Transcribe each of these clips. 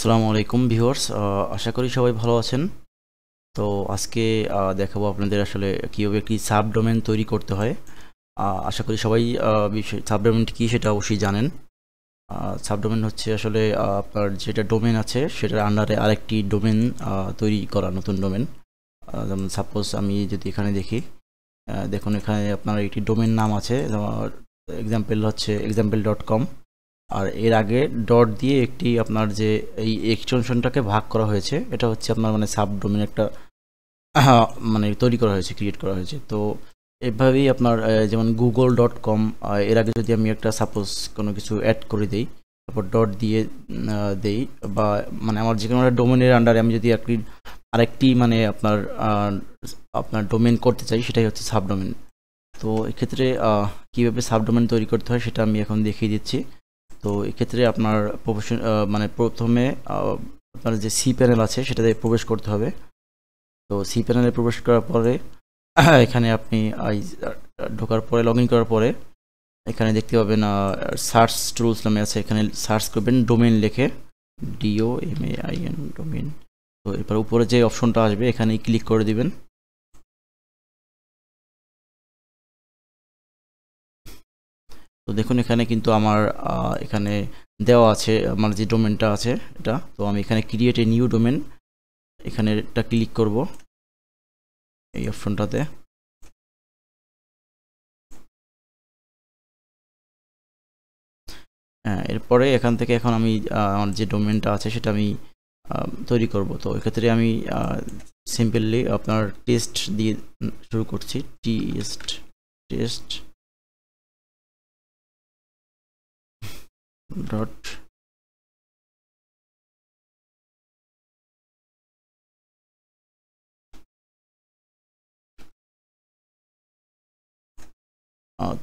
আসসালামু আলাইকুম ভিউয়ার্স, আশা করি সবাই ভালো আছেন। তো আজকে দেখাবো আপনাদের আসলে কীভাবে একটি সাবডোমেন তৈরি করতে হয়। আশা করি সবাই বিষয় সাবডোমেনটি কী সেটা অবশ্যই জানেন। সাবডোমেন হচ্ছে আসলে আপনার যেটা ডোমেন আছে সেটার আন্ডারে আরেকটি ডোমেন তৈরি করা, নতুন ডোমেন। যেমন সাপোজ আমি যদি এখানে দেখি, দেখুন এখানে আপনার একটি ডোমেন নাম আছে, এক্সাম্পল হচ্ছে example.com। আর এর আগে ডট দিয়ে একটি আপনার যে এই এক্সটেনশনটাকে ভাগ করা হয়েছে, এটা হচ্ছে আপনার মানে সাবডোমেন একটা মানে তৈরি করা হয়েছে, ক্রিয়েট করা হয়েছে। তো এভাবেই আপনার যেমন google.com, এর আগে যদি আমি একটা সাপোজ কোনো কিছু অ্যাড করে দিই, তারপর ডট দিয়ে দেই, বা মানে আমার যে কোনো একটা ডোমেনের আন্ডারে আমি যদি আরেকটি মানে আপনার ডোমেন করতে চাই, সেটাই হচ্ছে সাবডোমেন। তো এক্ষেত্রে কীভাবে সাবডোমেন তৈরি করতে হয় সেটা আমি এখন দেখিয়ে দিচ্ছি। তো এক্ষেত্রে আপনার মানে প্রথমে আপনার যে সি প্যানেল আছে সেটাতে প্রবেশ করতে হবে। তো সি প্যানেলে প্রবেশ করার পরে এখানে আপনি ঢোকার পরে, লগ ইন করার পরে এখানে দেখতে পাবেন সার্চ টুলস নামে আছে, এখানে সার্চ করবেন ডোমেন লিখে, DOMAIN ডোমেন। তো এরপর উপরে যে অপশনটা আসবে এখানে ক্লিক করে দিবেন। তো দেখুন এখানে কিন্তু আমার এখানে দেওয়া আছে আমার যে ডোমেনটা আছে এটা। তো আমি এখানে ক্রিয়েট এ নিউ ডোমেন, এখানে এটা ক্লিক করব এই অপশনটাতে। হ্যাঁ, এরপরে এখান থেকে এখন আমি আমার যে ডোমেনটা আছে সেটা আমি তৈরি করব। তো এক্ষেত্রে আমি সিম্পলি আপনার টেস্ট দিয়ে শুরু করছি, টেস্ট ডট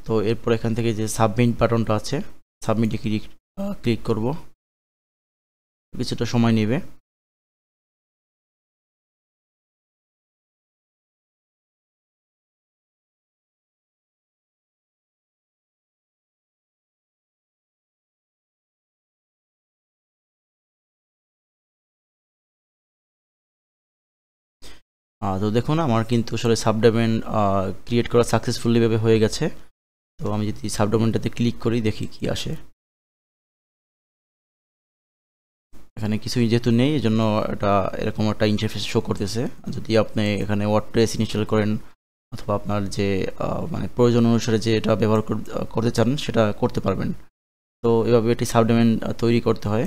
তো এরপর এখান থেকে যে সাবমিট বাটনটা আছে, সাবমিটে ক্লিক করব। কিছুটা সময় নেবে। তো দেখুন আমার কিন্তু আসলে সাবডোমেন ক্রিয়েট করা সাকসেসফুলি ভাবে হয়ে গেছে। তো আমি যদি সাবডোমেনটাতে ক্লিক করি, দেখি কি আসে। এখানে কিছুই যেহেতু নেই, এজন্য এটা এরকম একটা ইন্টারফেস শো করতেছে। যদি আপনি এখানে ওয়ার্ডপ্রেস ইনস্টল করেন অথবা আপনার যে মানে প্রয়োজন অনুসারে যে এটা ব্যবহার করতে চান সেটা করতে পারবেন। তো এভাবে একটি সাবডোমেন তৈরি করতে হয়।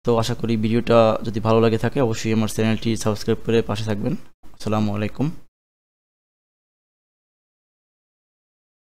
তো আশা করি ভিডিওটা যদি ভালো লাগে থাকে অবশ্যই আমার চ্যানেলটি সাবস্ক্রাইব করে পাশে থাকবেন। আসসালামু আলাইকুম।